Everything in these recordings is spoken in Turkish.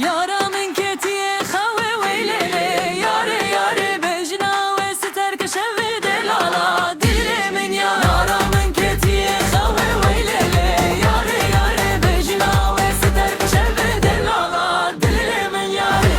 Yaramın ketiye xawe veylele yare yare bejna ve ster keşev delala dilimin yare. Yaramın ketiye xawe veylele yare yare bejna ve ster keşev delala dilimin yare.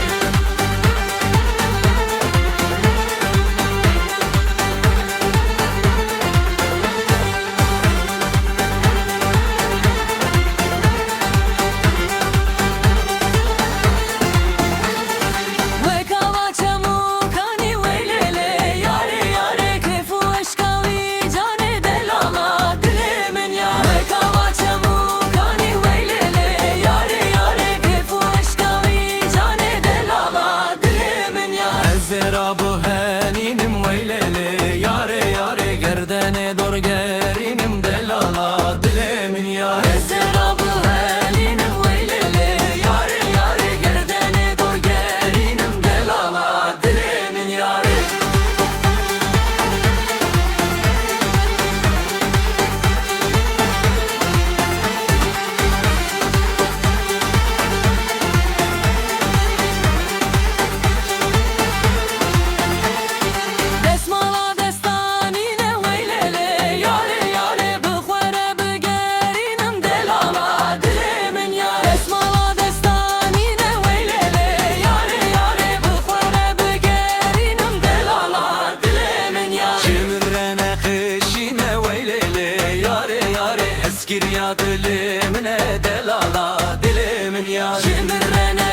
Zerabu heninim veylele yare yare gerdene dor gerinim delala dilimin yare. Zerabu heninim veylele yare yare gerdene dor gerinim delala dilimin yare. Gir ya dilimine delala dilimin yare. Şimirene